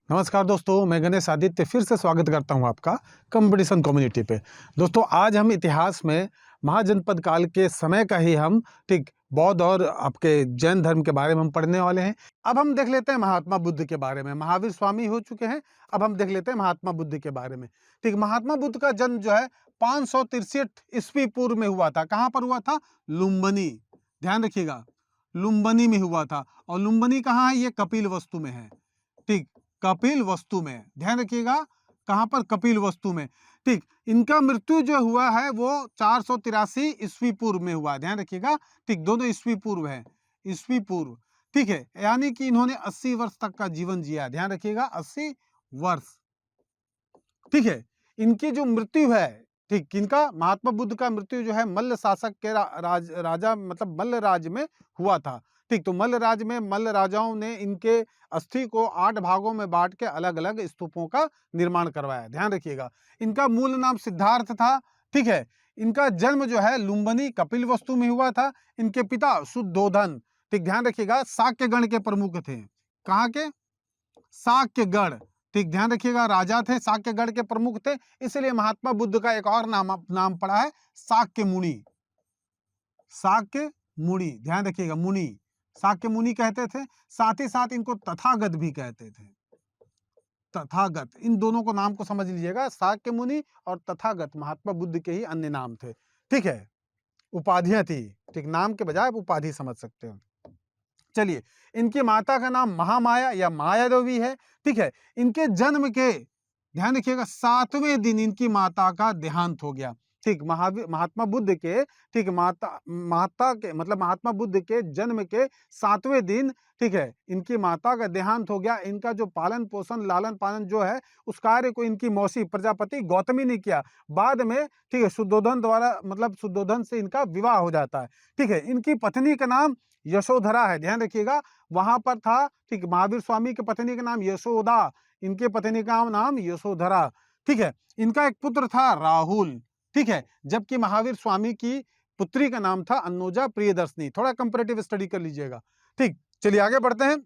नमस्कार दोस्तों, मैं गणेश आदित्य फिर से स्वागत करता हूं आपका कंपटीशन कम्युनिटी पे। दोस्तों, आज हम इतिहास में महाजनपद काल के समय का ही हम ठीक बौद्ध और आपके जैन धर्म के बारे में हम पढ़ने वाले हैं। अब हम देख लेते हैं महात्मा बुद्ध के बारे में। महावीर स्वामी हो चुके हैं, अब हम देख लेते हैं महात्मा बुद्ध के बारे में। ठीक, महात्मा बुद्ध का जन्म जो है 563 ईस्वी पूर्व में हुआ था। कहाँ पर हुआ था? लुम्बिनी। ध्यान रखिएगा, लुम्बिनी में हुआ था। और लुम्बिनी कहाँ है? ये कपिल वस्तु में है। ठीक, कपिल वस्तु में, ध्यान रखिएगा, कहां पर? कपिल वस्तु में। ठीक, इनका मृत्यु जो हुआ है वो 483 ईस्वी पूर्व में हुआ। ध्यान रखिएगा, ठीक, दोनों ईस्वी पूर्व है, ईस्वी पूर्व। ठीक है, यानी कि इन्होंने 80 वर्ष तक का जीवन जिया। ध्यान रखिएगा, 80 वर्ष। ठीक है, इनकी जो मृत्यु है, ठीक, इनका महात्मा बुद्ध का मृत्यु जो है मल्ल शासक के राजा मतलब मल्ल राज में हुआ था। ठीक, तो मल्ल राज में मल्ल राजाओं ने इनके अस्थि को 8 भागों में बांट के अलग अलग स्तूपों का निर्माण करवाया। ध्यान रखिएगा, इनका मूल नाम सिद्धार्थ था। ठीक है, इनका जन्म जो है लुम्बिनी कपिल वस्तु में हुआ था। इनके पिता शुद्धोधन, ठीक, ध्यान रखिएगा, शाक्य गण के प्रमुख थे। कहाँ के? शाक्य गण। ठीक, ध्यान रखिएगा, राजा थे, शाक्य गण के प्रमुख थे, इसलिए महात्मा बुद्ध का एक और नाम पड़ा है, शाक्य मुनि। शाक्य मुनि, ध्यान रखिएगा, मुनि, शाक्य मुनि कहते थे। साथ ही साथ इनको तथागत भी कहते थे। तथागत, इन दोनों को नाम को समझ लीजिएगा, शाक्य मुनि और तथागत महात्मा बुद्ध के ही अन्य नाम थे। ठीक है, उपाधियां थी। ठीक, नाम के बजाय आप उपाधि समझ सकते हो। चलिए, इनकी माता का नाम महामाया या माया देवी है। ठीक है, इनके जन्म के, ध्यान रखिएगा, 7वें दिन इनकी माता का देहांत हो गया। ठीक, महात्मा बुद्ध के, ठीक, माता के मतलब महात्मा बुद्ध के जन्म के 7वें दिन, ठीक है, इनकी माता का देहांत हो गया। इनका जो पालन पोषण लालन पालन जो है उस कार्य को इनकी मौसी प्रजापति गौतमी ने किया। बाद में, ठीक है, शुद्धोधन द्वारा मतलब शुद्धोधन से इनका विवाह हो जाता है। ठीक है, इनकी पत्नी का नाम यशोधरा है। ध्यान रखिएगा, वहां पर था, ठीक, महावीर स्वामी की पत्नी का नाम यशोदा, इनके पत्नी का नाम यशोधरा। ठीक है, इनका एक पुत्र था राहुल। ठीक है, जबकि महावीर स्वामी की पुत्री का नाम था अन्नोजा प्रियदर्शनी। थोड़ा कंपैरेटिव स्टडी कर लीजिएगा। ठीक, चलिए आगे बढ़ते हैं,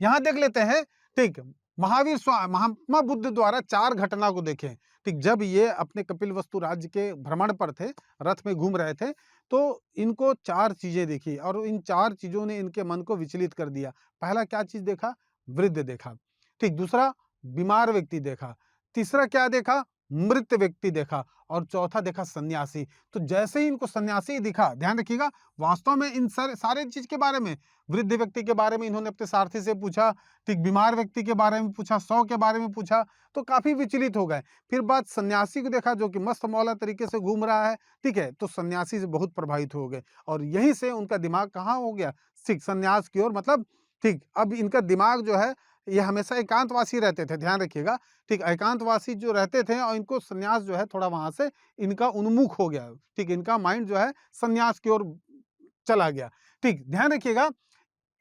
यहां देख लेते हैं। ठीक, महात्मा बुद्ध द्वारा 4 घटना को देखें। ठीक, जब ये अपने कपिल वस्तु राज्य के भ्रमण पर थे, रथ में घूम रहे थे, तो इनको 4 चीजें दिखी और इन 4 चीजों ने इनके मन को विचलित कर दिया। पहला क्या चीज देखा? वृद्ध देखा। ठीक, दूसरा बीमार व्यक्ति देखा। तीसरा क्या देखा? मृत व्यक्ति देखा। और चौथा देखा सन्यासी। तो जैसे ही इनको सन्यासी दिखा, ध्यान रखिएगा, वास्तव में इन सारे चीज के बारे में, वृद्ध व्यक्ति के बारे में इन्होंने अपने सारथी से पूछा, ठीक, बीमार व्यक्ति के बारे में पूछा, 100 के बारे में पूछा, तो काफी विचलित हो गए। फिर बात सन्यासी को देखा जो कि मस्त मौला तरीके से घूम रहा है। ठीक है, तो सन्यासी से बहुत प्रभावित हो गए और यहीं से उनका दिमाग कहाँ हो गया? ठीक, सन्यास की ओर। मतलब, ठीक, अब इनका दिमाग जो है ये हमेशा एकांतवासी रहते थे। ध्यान रखिएगा, ठीक, एकांतवासी जो रहते थे और इनको सन्यास जो है थोड़ा वहां से इनका उन्मुख हो गया। ठीक, इनका माइंड जो है सन्यास की ओर चला गया। ठीक, ध्यान रखिएगा,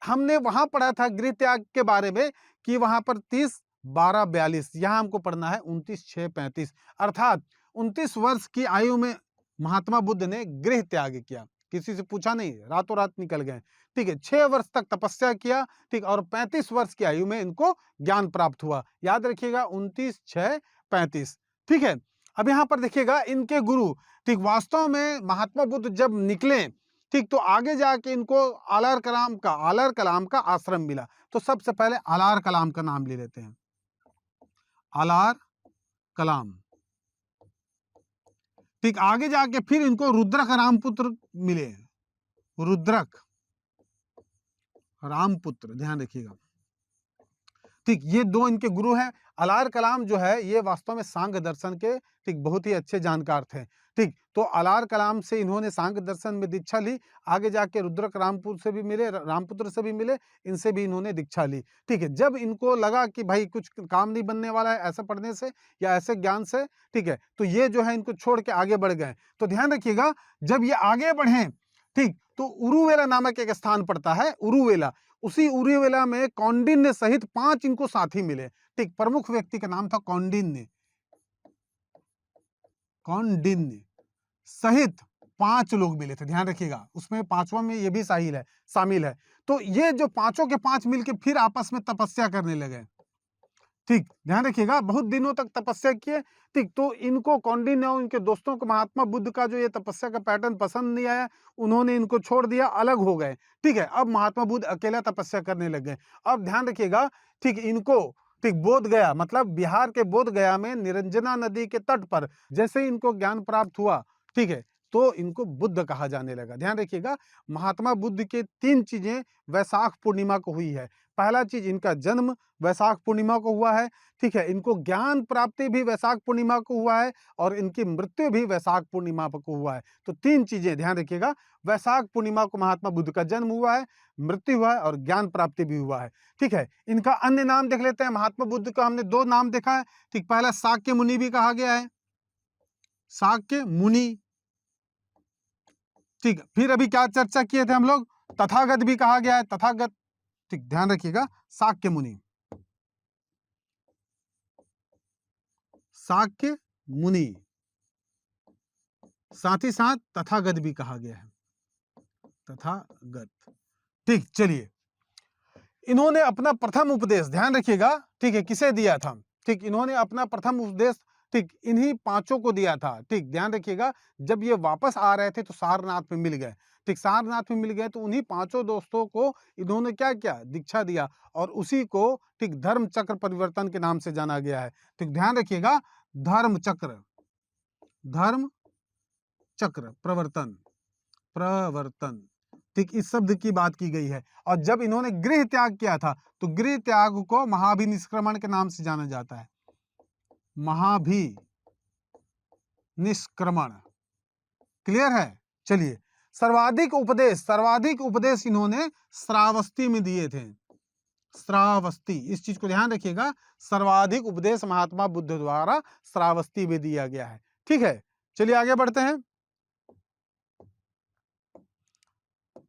हमने वहां पढ़ा था गृह त्याग के बारे में कि वहां पर 30 12 42, यहां हमको पढ़ना है 29 6 35, अर्थात 29 वर्ष की आयु में महात्मा बुद्ध ने गृह त्याग किया। किसी से पूछा नहीं, रातों रात निकल गए। ठीक है, 6 वर्ष तक तपस्या किया। ठीक, और 35 वर्ष की आयु में इनको ज्ञान प्राप्त हुआ। याद रखिएगा, 29 6 35। ठीक है, अब यहां पर देखिएगा इनके गुरु, ठीक, वास्तव में महात्मा बुद्ध जब निकले, ठीक, तो आगे जाके इनको आलर कलाम का आश्रम मिला। तो सबसे पहले आलार कलाम का नाम ले लेते हैं। आलार कलाम। ठीक, आगे जाके फिर इनको रुद्रक रामपुत्र मिले। रुद्रक रामपुत्र, ध्यान रखिएगा। ठीक, ये 2 इनके गुरु हैं। अलार कलाम जो है ये वास्तव में सांख्य दर्शन के, ठीक, बहुत ही अच्छे जानकार थे। ठीक, तो अलार कलाम से इन्होंने सांख्य दर्शन में दीक्षा ली। आगे जाके रुद्रक रामपुत्र से भी मिले, इनसे भी इन्होंने दीक्षा ली। ठीक है, जब इनको लगा कि भाई कुछ काम नहीं बनने वाला है ऐसा पढ़ने से या ऐसे ज्ञान से, ठीक है, तो ये जो है इनको छोड़ के आगे बढ़ गए। तो ध्यान रखिएगा, जब ये आगे बढ़े, ठीक, तो उरुवेला नामक एक स्थान पड़ता है, उरुवेला। उसी उरुवेला में कौंडिन्य सहित 5 इनको साथी मिले। ठीक, प्रमुख व्यक्ति का नाम था कौंडिन्य। कौंडिन्य सहित 5 लोग मिले थे। ध्यान रखिएगा, उसमें 5वां में ये भी शामिल है। तो ये जो पांचों के 5 मिलके फिर आपस में तपस्या करने लगे। ठीक, ध्यान रखिएगा, बहुत दिनों तक तपस्या किए। ठीक, तो इनको कौंडिन्य और इनके दोस्तों को महात्मा बुद्ध का जो ये तपस्या का पैटर्न पसंद नहीं आया, उन्होंने इनको छोड़ दिया, अलग हो गए। ठीक है, अब महात्मा बुद्ध अकेला तपस्या करने लग गए। अब ध्यान रखिएगा, ठीक, इनको ठीक बोध गया, मतलब बिहार के बोध गया में निरंजना नदी के तट पर जैसे इनको ज्ञान प्राप्त हुआ, ठीक है, तो इनको बुद्ध कहा जाने लगा। ध्यान रखिएगा, महात्मा बुद्ध के 3 चीजें वैशाख पूर्णिमा को हुई है। पहला चीज, इनका जन्म वैशाख पूर्णिमा को हुआ है। ठीक है, इनको ज्ञान प्राप्ति भी वैशाख पूर्णिमा को हुआ है और इनकी मृत्यु भी वैशाख पूर्णिमा को हुआ है। तो 3 चीजें ध्यान रखिएगा, वैशाख पूर्णिमा को महात्मा बुद्ध का जन्म हुआ है, मृत्यु हुआ है और ज्ञान प्राप्ति भी हुआ है। ठीक है, इनका अन्य नाम देख लेते हैं। महात्मा बुद्ध का हमने 2 नाम देखा है। ठीक, पहला शाक्य मुनि भी कहा गया है, शाक्य मुनि। ठीक, फिर अभी क्या चर्चा किए थे हम लोग, तथागत भी कहा गया है, तथागत। ठीक, ध्यान रखिएगा, शाक्य मुनि, शाक्य मुनि, साथ ही साथ तथागत भी कहा गया है, तथागत। ठीक, चलिए, इन्होंने अपना प्रथम उपदेश, ध्यान रखिएगा, ठीक है, किसे दिया था? ठीक, इन्होंने अपना प्रथम उपदेश, ठीक, इन्हीं 5 को दिया था। ठीक, ध्यान रखिएगा, जब ये वापस आ रहे थे तो सारनाथ में मिल गए। ठीक, सारनाथ में मिल गए तो उन्हीं 5 दोस्तों को इन्होंने क्या किया, दीक्षा दिया और उसी को ठीक धर्म चक्र परिवर्तन के नाम से जाना गया है। ठीक, ध्यान रखिएगा, धर्म चक्र, धर्म चक्र प्रवर्तन, प्रवर्तन। ठीक, इस शब्द की बात की गई है। और जब इन्होंने गृह त्याग किया था तो गृह त्याग को महाभिनिष्क्रमण के नाम से जाना जाता है, महाभिनिष्क्रमण। क्लियर है? चलिए, सर्वाधिक उपदेश इन्होंने श्रावस्ती में दिए थे, श्रावस्ती, इस चीज को ध्यान रखिएगा, सर्वाधिक उपदेश महात्मा बुद्ध द्वारा श्रावस्ती में दिया गया है। ठीक है, चलिए आगे बढ़ते हैं।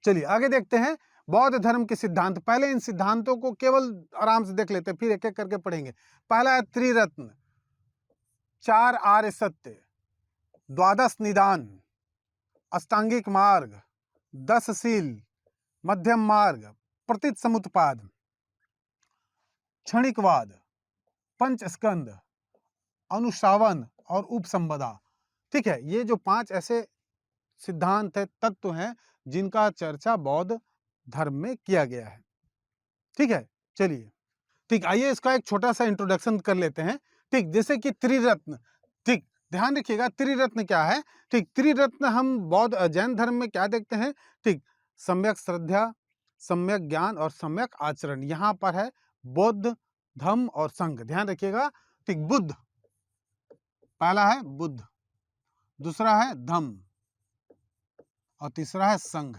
चलिए आगे देखते हैं बौद्ध धर्म के सिद्धांत। पहले इन सिद्धांतों को केवल आराम से देख लेते हैं, फिर एक एक करके पढ़ेंगे। पहला है त्रिरत्न, 4 आर्य सत्य, 12 निदान, अष्टांगिक मार्ग, 10 शील, मध्यम मार्ग, प्रतीत समुत्पाद, क्षणिकवाद, पंच स्कंद, अनुशावन और उपसंपदा। ठीक है, ये जो 5 ऐसे सिद्धांत है, तत्व हैं, जिनका चर्चा बौद्ध धर्म में किया गया है। ठीक है, चलिए, ठीक, आइए इसका एक छोटा सा इंट्रोडक्शन कर लेते हैं। ठीक, जैसे कि त्रिरत्न, ठीक, ध्यान रखिएगा, त्रिरत्न क्या है? ठीक, त्रिरत्न हम बौद्ध जैन धर्म में क्या देखते हैं? ठीक, सम्यक श्रद्धा, सम्यक ज्ञान और सम्यक आचरण। यहाँ पर है बौद्ध, धम्म और संघ। ध्यान रखिएगा, ठीक, बुद्ध पहला है, बुद्ध दूसरा है धम्म और तीसरा है संघ।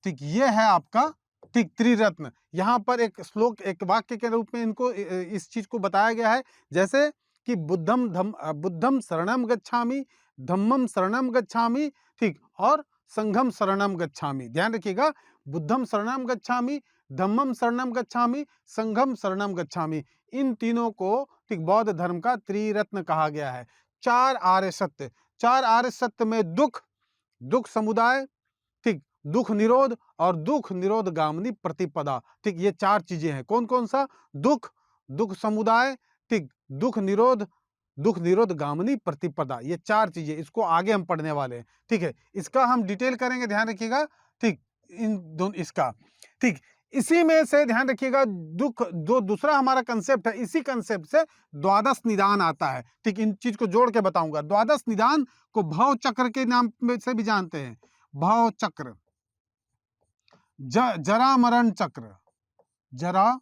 ठीक, ये है आपका ठीक त्रिरत्न। यहाँ पर एक श्लोक, एक वाक्य के रूप में इनको इस चीज को बताया गया है, जैसे कि बुद्धम शरणम गच्छामि, धम्मम शरणम गच्छामि, ठीक, और संघम शरणम गच्छामि। ध्यान रखिएगा, बुद्धम शरणम गच्छामि, धम्मम शरणम गच्छामि, संघम शरणम गच्छामि। इन तीनों को ठीक बौद्ध धर्म का त्रिरत्न कहा गया है। 4 आर्य सत्य, 4 आर्य सत्य में दुख समुदाय, ठीक, दुख निरोध और दुख निरोध गामिनी प्रतिपदा। ठीक, ये 4 चीजें हैं। कौन कौन सा? दुख समुदाय, ठीक, दुख निरोध गामिनी प्रतिपदा, ये 4 चीजें। इसको आगे हम पढ़ने वाले हैं। ठीक है, इसका हम डिटेल करेंगे, ध्यान रखिएगा। ठीक, इन दोनों इसका, ठीक, इसी में से ध्यान रखिएगा, दुख जो दूसरा हमारा कंसेप्ट है, इसी कंसेप्ट से 12 निदान आता है। ठीक, इन चीज को जोड़ के बताऊंगा। 12 निदान को भव चक्र के नाम से भी जानते हैं, भव चक्र, जरा मरण चक्र, जरा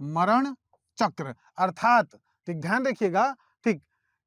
मरण चक्र, अर्थात ठीक ध्यान रखिएगा, ठीक,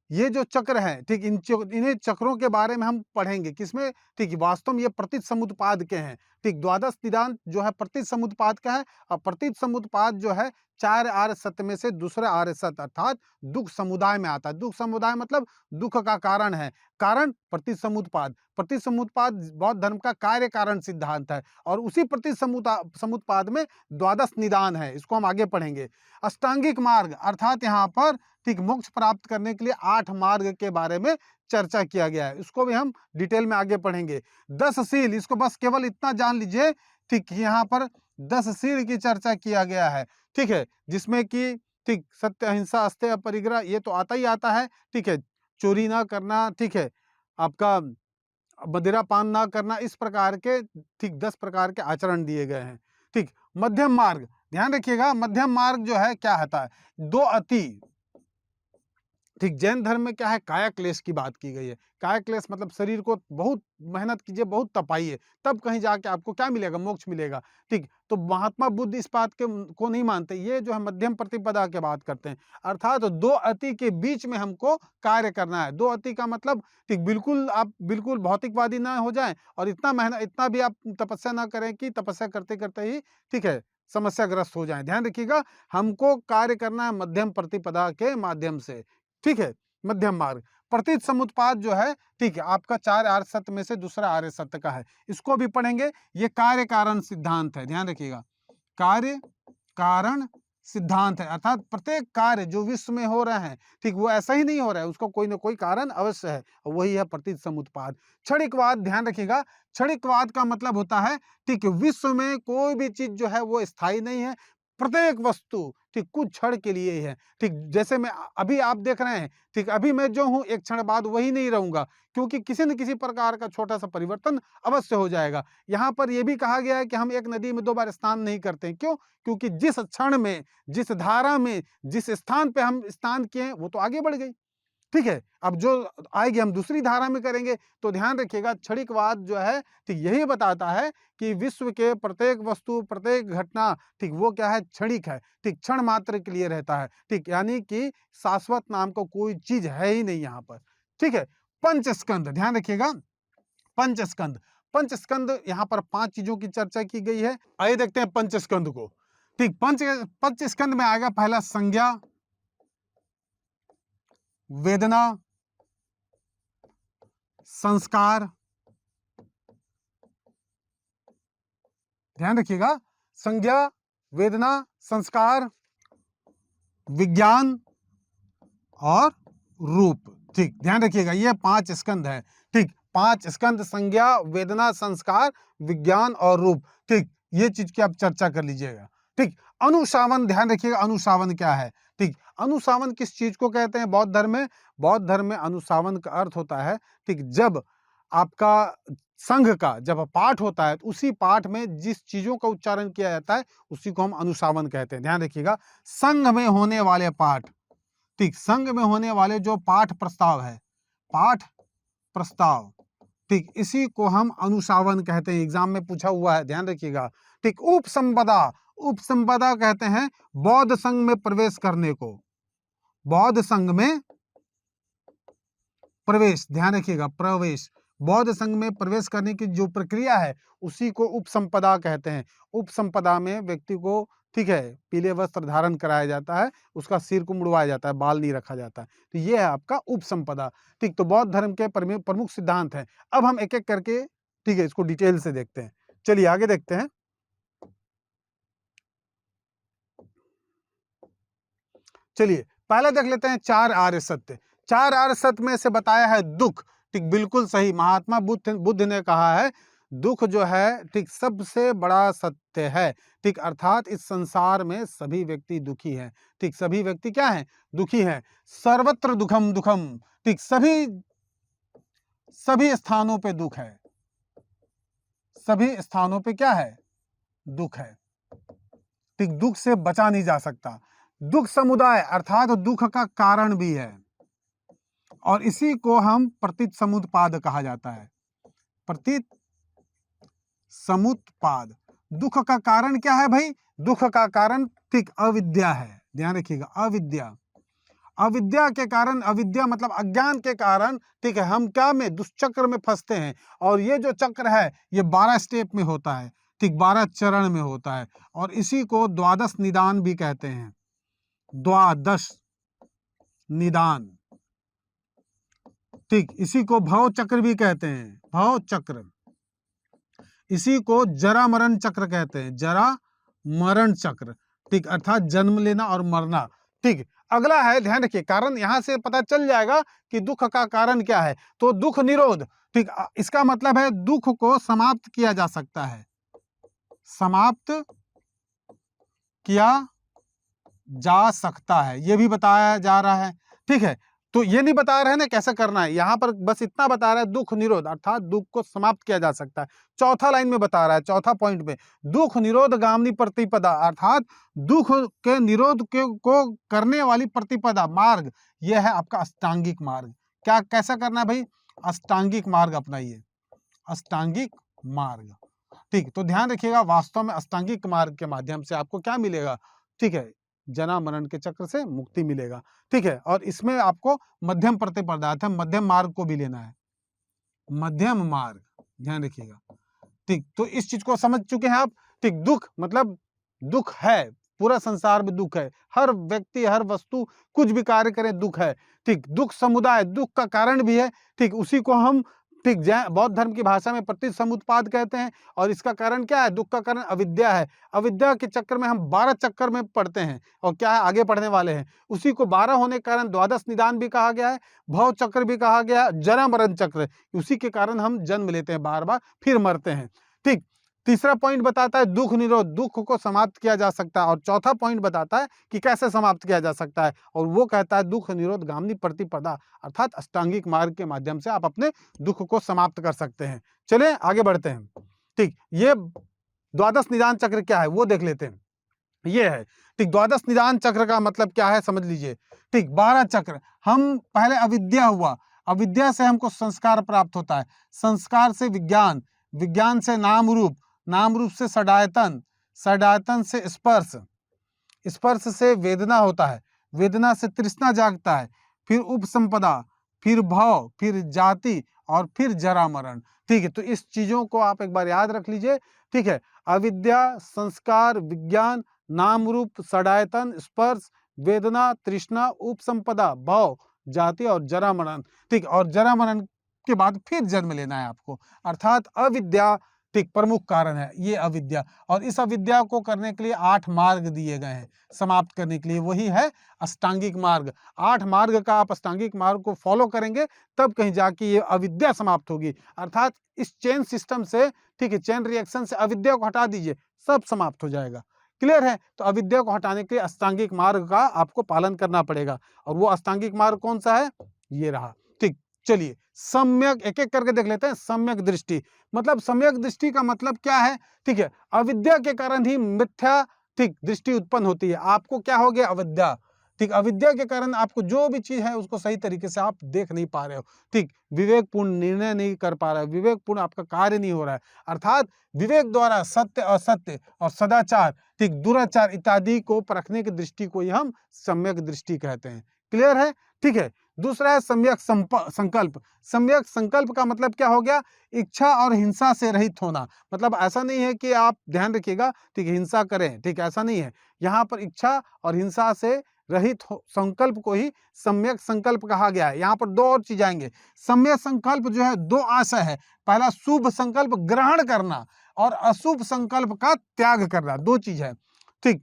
ये जो चक्र है, ठीक, इन्हें चक्रों के बारे में हम पढ़ेंगे किसमें? ठीक, वास्तव में ये प्रतीत समुत्पाद के हैं। ठीक, 12 निदान जो है प्रतीत समुत्पाद का है और प्रतीत समुत्पाद जो है 4 आर्य सत्य में से दूसरा आर्य सत्य अर्थात दुख समुदाय में आता है। दुख समुदाय मतलब दुख का कारण है, कारण प्रतीत समुत्पाद। प्रतीत समुत्पाद बौद्ध धर्म का कार्य कारण सिद्धांत है और उसी प्रतीत समुत्पाद में 12 निदान है। इसको हम आगे पढ़ेंगे। अष्टांगिक मार्ग अर्थात यहाँ पर ठीक मोक्ष प्राप्त करने के लिए 8 मार्ग के बारे में चर्चा किया गया है, इसको भी हम डिटेल में आगे पढ़ेंगे। 10 शील, इसको बस केवल इतना जान लीजिए, ठीक, यहाँ पर 10 शील की चर्चा किया गया है। ठीक है, जिसमें कि ठीक, सत्य अहिंसा अस्तेय अपरिग्रह ये तो आता ही आता है, ठीक है, चोरी ना करना, ठीक है, आपका मदिरा पान ना करना, इस प्रकार के ठीक 10 प्रकार के आचरण दिए गए हैं। ठीक, मध्यम मार्ग ध्यान रखिएगा, मध्यम मार्ग जो है क्या होता है, दो अति, ठीक, जैन धर्म में क्या है, काया क्लेश की बात की गई है। काया क्लेश मतलब शरीर को बहुत मेहनत कीजिए, बहुत तपाइए, तब कहीं जाके आपको क्या मिलेगा, मोक्ष मिलेगा। ठीक, तो महात्मा बुद्ध इस बात के को नहीं मानते, ये जो है मध्यम प्रतिपदा की बात करते हैं, अर्थात तो दो अति के बीच में हमको कार्य करना है। दो अति का मतलब ठीक बिल्कुल आप बिल्कुल भौतिकवादी ना हो जाएं और इतना मेहनत इतना भी आप तपस्या ना करें कि तपस्या करते करते ही ठीक है समस्याग्रस्त हो जाएं। ध्यान रखिएगा, हमको कार्य करना है मध्यम प्रतिपदा के माध्यम से, ठीक है, मध्यम मार्ग। प्रतीत समुत्पाद जो है, ठीक है, आपका 4 आर्य सत्य में से दूसरा आर्य सत्य का है, इसको भी पढ़ेंगे। ये कार्य कारण सिद्धांत है, ध्यान रखिएगा, कार्य कारण सिद्धांत है, अर्थात प्रत्येक कार्य जो विश्व में हो रहे हैं, ठीक, वो ऐसा ही नहीं हो रहा है, उसको कोई ना कोई कारण अवश्य है, वही है प्रतीत समुत्पाद। क्षणिकवाद ध्यान रखिएगा, क्षणिकवाद का मतलब होता है, ठीक, विश्व में कोई भी चीज जो है वो स्थायी नहीं है, प्रत्येक वस्तु ठीक कुछ क्षण के लिए ही है। ठीक, जैसे मैं अभी आप देख रहे हैं, ठीक, अभी मैं जो हूं एक क्षण बाद वही नहीं रहूंगा, क्योंकि किसी न किसी प्रकार का छोटा सा परिवर्तन अवश्य हो जाएगा। यहाँ पर यह भी कहा गया है कि हम एक नदी में 2 बार स्नान नहीं करते हैं, क्यों? क्योंकि जिस क्षण में, जिस धारा में, जिस स्थान पे हम स्नान किए हैं वो तो आगे बढ़ गई, ठीक है, अब जो आएगी हम दूसरी धारा में करेंगे। तो ध्यान रखिएगा, क्षणिकवाद जो है ठीक यही बताता है कि विश्व के प्रत्येक वस्तु, प्रत्येक घटना ठीक वो क्या है, क्षणिक है, ठीक, क्षण मात्र के लिए रहता है, ठीक, यानी कि शाश्वत नाम का कोई चीज है ही नहीं यहाँ पर, ठीक है। पंचस्कंद ध्यान रखिएगा, पंचस्कंद, पंचस्कंद यहाँ पर 5 चीजों की चर्चा की गई है। आइए देखते हैं पंचस्कंद को। ठीक, पंचस्कंद में आएगा पहला संज्ञा, वेदना, संस्कार, ध्यान रखिएगा, संज्ञा, वेदना, संस्कार, विज्ञान और रूप। ठीक, ध्यान रखिएगा, ये 5 स्कंद है। ठीक, 5 स्कंद, संज्ञा, वेदना, संस्कार, विज्ञान और रूप। ठीक, ये चीज की आप चर्चा कर लीजिएगा। ठीक, अनुशावन ध्यान रखिएगा, अनुशावन क्या है? ठीक, अनुशावन किस चीज को कहते हैं बौद्ध धर्म में? बौद्ध धर्म में अनुशावन का अर्थ होता है, ठीक, जब आपका संघ का जब पाठ होता है तो उसी पाठ में जिस चीजों का उच्चारण किया जाता है उसी को हम अनुशावन कहते हैं। ध्यान रखिएगा, संघ में होने वाले पाठ, ठीक, संघ में होने वाले जो पाठ प्रस्ताव है, पाठ प्रस्ताव, ठीक, इसी को हम अनुशावन कहते हैं। एग्जाम में पूछा हुआ है, ध्यान रखिएगा। ठीक, उपसंपदा, उपसंपदा कहते हैं बौद्ध संघ में प्रवेश करने को, बौद्ध संघ में प्रवेश, ध्यान रखिएगा, प्रवेश, बौद्ध संघ में प्रवेश करने की जो प्रक्रिया है उसी को उपसंपदा कहते हैं। उपसंपदा में व्यक्ति को, ठीक है, पीले वस्त्र धारण कराया जाता है, उसका सिर को मुड़वाया जाता है, बाल नहीं रखा जाता है, तो ये है आपका उपसंपदा। ठीक, तो बौद्ध धर्म के प्रमुख सिद्धांत हैं। अब हम एक एक करके, ठीक है, इसको डिटेल से देखते हैं। चलिए आगे देखते हैं। चलिए पहला देख लेते हैं 4 आर्य सत्य। 4 आर्य सत्य में से बताया है दुख, ठीक, बिल्कुल सही, महात्मा बुद्ध ने कहा है दुख जो है, ठीक, सबसे बड़ा सत्य है। ठीक, अर्थात इस संसार में सभी व्यक्ति दुखी हैं। ठीक, सभी व्यक्ति क्या हैं? दुखी हैं। सर्वत्र दुखम दुखम, ठीक, सभी स्थानों पे दुख है, सभी स्थानों पे क्या है? दुख है। ठीक, दुख से बचा नहीं जा सकता। दुख समुदाय अर्थात दुख का कारण भी है, और इसी को हम प्रतीत समुत्पाद कहा जाता है। प्रतीत समुत्पाद, दुख का कारण क्या है भाई? दुख का कारण, ठीक, अविद्या है। ध्यान रखिएगा, अविद्या, अविद्या के कारण, अविद्या मतलब अज्ञान के कारण, ठीक है, हम क्या में, दुष्चक्र में फंसते हैं। और ये जो चक्र है ये 12 स्टेप में होता है, ठीक, 12 चरण में होता है, और इसी को द्वादश निदान भी कहते हैं। द्वादश निदान, ठीक, इसी को भव चक्र भी कहते हैं, भव चक्र। इसी को जरा मरण चक्र कहते हैं, जरा मरण चक्र, ठीक, अर्थात जन्म लेना और मरना। ठीक, अगला है, ध्यान रखिए, कारण यहां से पता चल जाएगा कि दुख का कारण क्या है। तो दुख निरोध, ठीक, इसका मतलब है दुख को समाप्त किया जा सकता है, समाप्त किया जा सकता है, ये भी बताया जा रहा है। ठीक है, तो ये नहीं बता रहे हैं ना कैसे करना है, यहाँ पर बस इतना बता रहा है दुख निरोध अर्थात दुख को समाप्त किया जा सकता है। चौथा लाइन में बता रहा है, चौथा पॉइंट में, दुख निरोध गामिनी प्रतिपदा अर्थात दुख के निरोध को करने वाली प्रतिपदा मार्ग, यह है आपका अष्टांगिक मार्ग। क्या कैसा करना है भाई, अष्टांगिक मार्ग अपनाइए, अष्टांगिक मार्ग। ठीक, तो ध्यान रखिएगा वास्तव में अष्टांगिक मार्ग के माध्यम से आपको क्या मिलेगा, ठीक है, जना मरण के चक्र से मुक्ति मिलेगा। ठीक है, और इसमें आपको मध्यम प्रतिपदा है, मध्यम मार्ग को भी लेना है, मध्यम मार्ग, ध्यान रखिएगा। ठीक, तो इस चीज को समझ चुके हैं आप। ठीक, दुख मतलब दुख है, पूरा संसार में दुख है, हर व्यक्ति हर वस्तु कुछ भी कार्य करे दुख है। ठीक, दुख समुदाय, दुख का कारण भी है। ठीक, उसी को हम ठीक बौद्ध धर्म की भाषा में प्रतिसमुत्पाद कहते हैं। और इसका कारण क्या है, दुख का कारण अविद्या है। अविद्या के चक्कर में हम 12 चक्कर में पड़ते हैं और क्या है आगे पढ़ने वाले हैं। उसी को 12 होने के कारण द्वादश निदान भी कहा गया है, भव चक्र भी कहा गया है, जरा मरण चक्र, उसी के कारण हम जन्म लेते हैं बार बार, फिर मरते हैं। ठीक, तीसरा पॉइंट बताता है दुख निरोध, दुख को समाप्त किया जा सकता है। और चौथा पॉइंट बताता है कि कैसे समाप्त किया जा सकता है, और वो कहता है दुख निरोध गामिनी प्रतिपदा अर्थात अष्टांगिक मार्ग के माध्यम से आप अपने दुख को समाप्त कर सकते हैं। चलिए आगे बढ़ते हैं। ठीक, ये द्वादश निदान चक्र क्या है वो देख लेते हैं। ये है ठीक, द्वादश निदान चक्र का मतलब क्या है समझ लीजिए। ठीक, 12 चक्र, हम पहले अविद्या हुआ, अविद्या से हमको संस्कार प्राप्त होता है, संस्कार से विज्ञान, विज्ञान से नाम रूप, नाम रूप से षडायतन, षडायतन से स्पर्श, स्पर्श से वेदना होता है, वेदना से तृष्णा जागता है, फिर उपसंपदा, फिर भव, फिर जाति और फिर जरा मरण। ठीक है, तो इस चीजों को आप एक बार याद रख लीजिए। ठीक है, अविद्या, संस्कार, विज्ञान, नाम रूप, षडायतन, स्पर्श, वेदना, तृष्णा, उपसंपदा, भव, जाति और जरा मरण। ठीक, और जरा मरण के बाद फिर जन्म लेना है आपको, अर्थात अविद्या ठीक प्रमुख कारण है ये अविद्या। और इस अविद्या को करने के लिए 8 मार्ग दिए गए हैं समाप्त करने के लिए, वही है अष्टांगिक मार्ग। 8 मार्ग का आप अष्टांगिक मार्ग को फॉलो करेंगे तब कहीं जाके ये अविद्या समाप्त होगी, अर्थात इस चेन सिस्टम से, ठीक है, चेन रिएक्शन से अविद्या को हटा दीजिए, सब समाप्त हो जाएगा। क्लियर है, तो अविद्या को हटाने के लिए अष्टांगिक मार्ग का आपको पालन करना पड़ेगा। और वो अष्टांगिक मार्ग कौन सा है, ये रहा। ठीक, चलिए सम्यक एक एक करके देख लेते हैं। सम्यक दृष्टि मतलब, सम्यक दृष्टि का मतलब क्या है, ठीक है, अविद्या के कारण ही मिथ्या ठीक दृष्टि उत्पन्न होती है। आपको क्या हो गया, अविद्या। ठीक, अविद्या के कारण आपको जो भी चीज है उसको सही तरीके से आप देख नहीं पा रहे हो। ठीक, विवेकपूर्ण निर्णय नहीं कर पा रहे हो, विवेकपूर्ण आपका कार्य नहीं हो रहा है, अर्थात विवेक द्वारा सत्य असत्य और सदाचार, ठीक, दुराचार इत्यादि को परखने की दृष्टि को ही हम सम्यक दृष्टि कहते हैं। क्लियर है, ठीक है। दूसरा है सम्यक संकल्प। सम्यक संकल्प का मतलब क्या हो गया, इच्छा और हिंसा से रहित होना। मतलब ऐसा नहीं है कि आप ध्यान रखिएगा, ठीक है, हिंसा करें, ठीक, ऐसा नहीं है। यहाँ पर इच्छा और हिंसा से रहित संकल्प को ही सम्यक संकल्प कहा गया है। यहाँ पर 2 और चीज आएंगे। सम्यक संकल्प जो है 2 आशय है, पहला शुभ संकल्प ग्रहण करना और अशुभ संकल्प का त्याग करना, 2 चीज है। ठीक,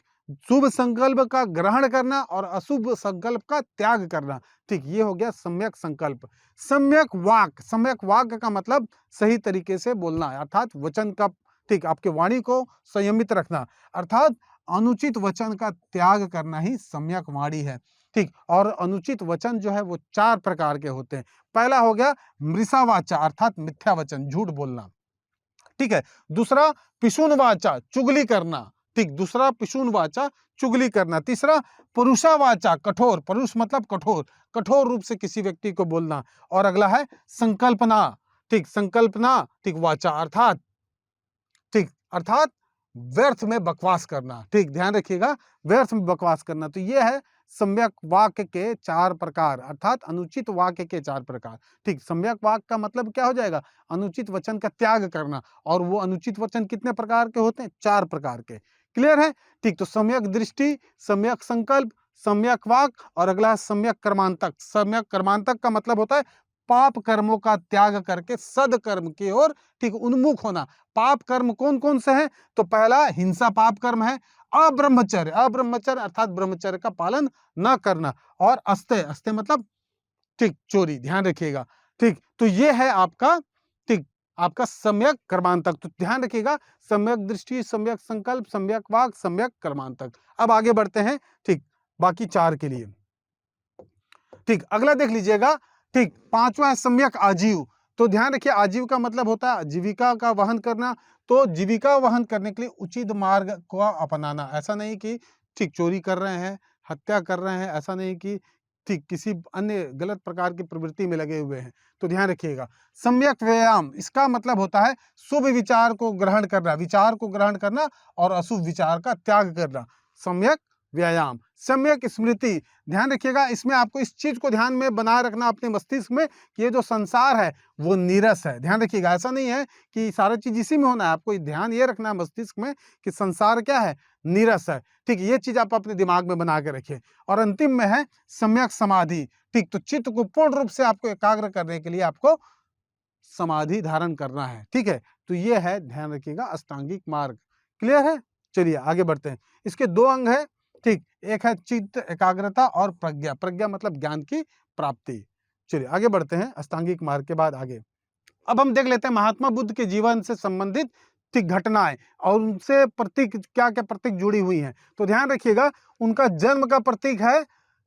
शुभ संकल्प का ग्रहण करना और अशुभ संकल्प का त्याग करना। ठीक, ये हो गया सम्यक संकल्प। सम्यक वाक, सम्यक वाक का मतलब सही तरीके से बोलना, अर्थात वचन का, ठीक, आपके वाणी को संयमित रखना, अर्थात अनुचित वचन का त्याग करना ही सम्यक वाणी है। ठीक, और अनुचित वचन जो है वो 4 प्रकार के होते हैं। पहला हो गया मृषा वाचा अर्थात मिथ्या वचन, झूठ बोलना। ठीक है, दूसरा पिशुन वाचा, चुगली करना। ठीक, दूसरा पिशुन वाचा, चुगली करना। तीसरा पुरुषा वाचा, कठोर, परुष मतलब कठोर, कठोर रूप से किसी व्यक्ति को बोलना। और अगला है संकल्पना। ठीक, संकल्पना, ठीक, वाचा अर्थात, ठीक, अर्थात व्यर्थ में बकवास करना। ठीक, ध्यान रखिएगा, व्यर्थ में बकवास करना। तो ये है सम्यक वाक्य के 4 प्रकार, अर्थात अनुचित वाक्य के 4 प्रकार। ठीक, सम्यक वाक्य का मतलब क्या हो जाएगा, अनुचित वचन का त्याग करना। और वो अनुचित वचन कितने प्रकार के होते हैं, 4 प्रकार के। क्लियर है, ठीक, तो सम्यक दृष्टि, सम्यक संकल्प, सम्यक वाक और अगला है सम्यक कर्मांतक। सम्यक कर्मांतक का मतलब होता है पाप कर्मों का त्याग करके सदकर्म की ओर, ठीक, उन्मुख होना। पाप कर्म कौन कौन से हैं, तो पहला हिंसा पाप कर्म है, अब्रह्मचर्य, अब्रह्मचर्य अर्थात ब्रह्मचर्य का पालन न करना, और अस्तेय, अस्तेय मतलब, ठीक, चोरी, ध्यान रखिएगा। ठीक, तो ये है आपका, ठीक, आपका सम्यक कर्मांतक। तो ध्यान रखिएगा, सम्यक दृष्टि, सम्यक संकल्प, सम्यक वाक, सम्यक कर्मांतक। अब आगे बढ़ते हैं। ठीक, बाकी 4 के लिए। ठीक, अगला देख लीजिएगा। ठीक, 5वां है सम्यक आजीव। तो ध्यान रखिए, आजीव का मतलब होता है जीविका का वहन करना। तो जीविका वहन करने के लिए उचित मार्ग को अपनाना। ऐसा नहीं कि ठीक चोरी कर रहे हैं, हत्या कर रहे हैं, ऐसा नहीं कि ठीक किसी अन्य गलत प्रकार की प्रवृत्ति में लगे हुए हैं। तो ध्यान रखिएगा। सम्यक व्यायाम, इसका मतलब होता है शुभ विचार को ग्रहण करना, विचार को ग्रहण करना और अशुभ विचार का त्याग करना। सम्यक व्यायाम। सम्यक स्मृति, ध्यान रखिएगा, इसमें आपको इस चीज को ध्यान में बनाए रखना अपने मस्तिष्क में कि ये जो संसार है वो नीरस है। ध्यान रखिएगा, ऐसा नहीं है कि सारा चीज इसी में होना है, आपको ध्यान ये रखना है मस्तिष्क में कि संसार क्या है, नीरस है। ठीक, ये चीज आप अपने दिमाग में बना के रखिए। और अंतिम में है सम्यक समाधि। ठीक, तो चित्त को पूर्ण रूप से आपको एकाग्र करने के लिए आपको समाधि धारण करना है। ठीक है, तो ये है, ध्यान रखिएगा, अष्टांगिक मार्ग। क्लियर है? चलिए आगे बढ़ते हैं। इसके 2 अंग है। ठीक, एक है चित्त एकाग्रता और प्रज्ञा। प्रज्ञा मतलब ज्ञान की प्राप्ति। चलिए आगे बढ़ते हैं अष्टांगिक मार्ग के बाद आगे। अब हम देख लेते हैं महात्मा बुद्ध के जीवन से संबंधित ठीक घटनाएं और उनसे प्रतीक क्या क्या प्रतीक जुड़ी हुई हैं। तो ध्यान रखिएगा, उनका जन्म का प्रतीक है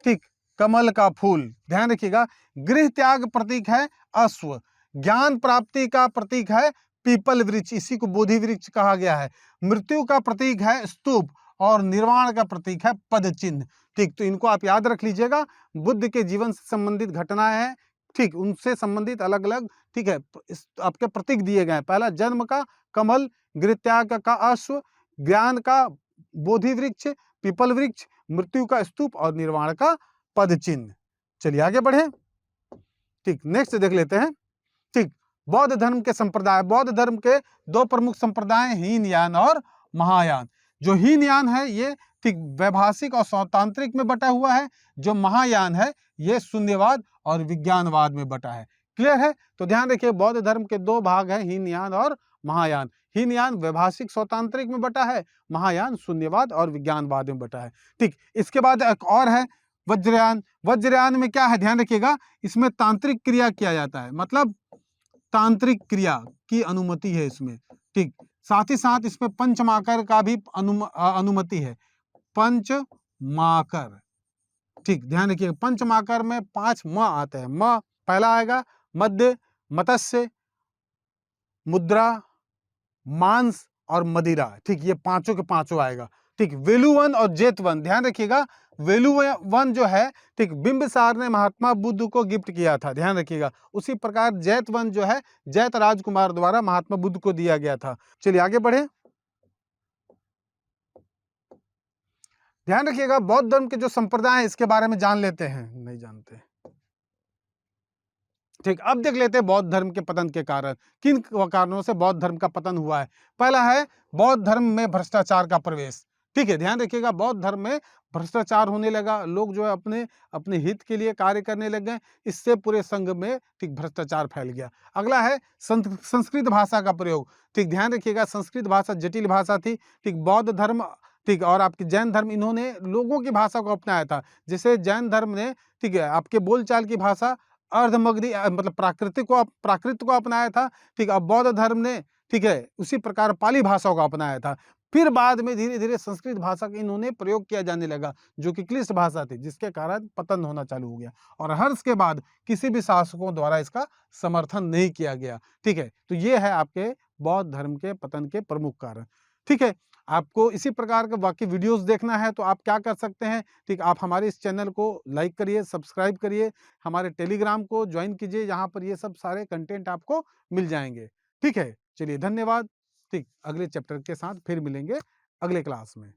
ठीक कमल का फूल। ध्यान रखिएगा, गृह त्याग प्रतीक है अश्व। ज्ञान प्राप्ति का प्रतीक है पीपल वृक्ष, इसी को बोधि वृक्ष कहा गया है। मृत्यु का प्रतीक है स्तूप और निर्वाण का प्रतीक है पद चिन्ह। ठीक, तो इनको आप याद रख लीजिएगा। बुद्ध के जीवन से संबंधित घटनाएं हैं, ठीक, उनसे संबंधित अलग अलग ठीक है इस आपके प्रतीक दिए गए हैं। पहला जन्म का कमल, गृह त्याग का अश्व, ज्ञान का बोधि वृक्ष, पीपल वृक्ष, मृत्यु का स्तूप और निर्वाण का पद चिन्ह। चलिए आगे बढ़े। ठीक, नेक्स्ट देख लेते हैं। ठीक, बौद्ध धर्म के संप्रदाय। बौद्ध धर्म के 2 प्रमुख संप्रदाय हीनयान और महायान। जो हीनयान है ये ठीक वैभाषिक और सौतांत्रिक में बटा हुआ है। जो महायान है ये शून्यवाद और विज्ञानवाद में बटा है। क्लियर है? तो ध्यान रखिए, बौद्ध धर्म के 2 भाग हैं, हीनयान और महायान। हीनयान वैभाषिक सौतांत्रिक में बटा है, महायान शून्यवाद और विज्ञानवाद में बटा है। ठीक, इसके बाद एक और है वज्रयान। वज्रयान में क्या है, ध्यान रखिएगा, इसमें तांत्रिक क्रिया किया जाता है, मतलब तांत्रिक क्रिया की अनुमति है इसमें। ठीक, साथ ही साथ इसमें पंचमाकर का भी अनुमति है। पंचमाकर, ठीक, ध्यान रखिए, पंचमाकर में 5 म आते हैं। म पहला आएगा, मध्य, मत्स्य, मुद्रा, मांस और मदिरा। ठीक, ये पांचों के पांचों आएगा। ठीक, वेलुवन और जेतवन, ध्यान रखिएगा, वेलुवन जो है ठीक बिंबिसार ने महात्मा बुद्ध को गिफ्ट किया था। ध्यान रखिएगा, उसी प्रकार जैतवन जो है जैत राजकुमार द्वारा महात्मा बुद्ध को दिया गया था। चलिए आगे बढ़े। ध्यान रखिएगा, बौद्ध धर्म के जो संप्रदाय है इसके बारे में जान लेते हैं, नहीं जानते। ठीक, अब देख लेते हैं बौद्ध धर्म के पतन के कारण। किन कारणों से बौद्ध धर्म का पतन हुआ है। पहला है बौद्ध धर्म में भ्रष्टाचार का प्रवेश। ठीक है, ध्यान रखिएगा, बौद्ध धर्म में भ्रष्टाचार होने लगा। लोग जो है अपने अपने हित के लिए कार्य करने लग गए, इससे पूरे संघ में ठीक भ्रष्टाचार फैल गया। अगला है संस्कृत भाषा का प्रयोग। ठीक, ध्यान रखिएगा, संस्कृत भाषा जटिल भाषा थी। ठीक, बौद्ध धर्म ठीक और आपकी जैन धर्म, इन्होंने लोगों की भाषा को अपनाया था। जैसे जैन धर्म ने ठीक है आपके बोलचाल की भाषा अर्धमगधी मतलब प्राकृत को अपनाया था। ठीक, अब बौद्ध धर्म ने ठीक है उसी प्रकार पाली भाषा को अपनाया था। फिर बाद में धीरे धीरे संस्कृत भाषा का इन्होंने प्रयोग किया जाने लगा, जो कि क्लिष्ट भाषा थी, जिसके कारण पतन होना चालू हो गया। और हर्ष के बाद किसी भी शासकों द्वारा इसका समर्थन नहीं किया गया। ठीक है, तो ये है आपके बौद्ध धर्म के पतन के प्रमुख कारण। ठीक है, आपको इसी प्रकार के बाकी वीडियोस देखना है तो आप क्या कर सकते हैं, ठीक, आप हमारे इस चैनल को लाइक करिए, सब्सक्राइब करिए, हमारे टेलीग्राम को ज्वाइन कीजिए, यहाँ पर ये सब सारे कंटेंट आपको मिल जाएंगे। ठीक है, चलिए धन्यवाद। ठीक, अगले चैप्टर के साथ फिर मिलेंगे अगले क्लास में।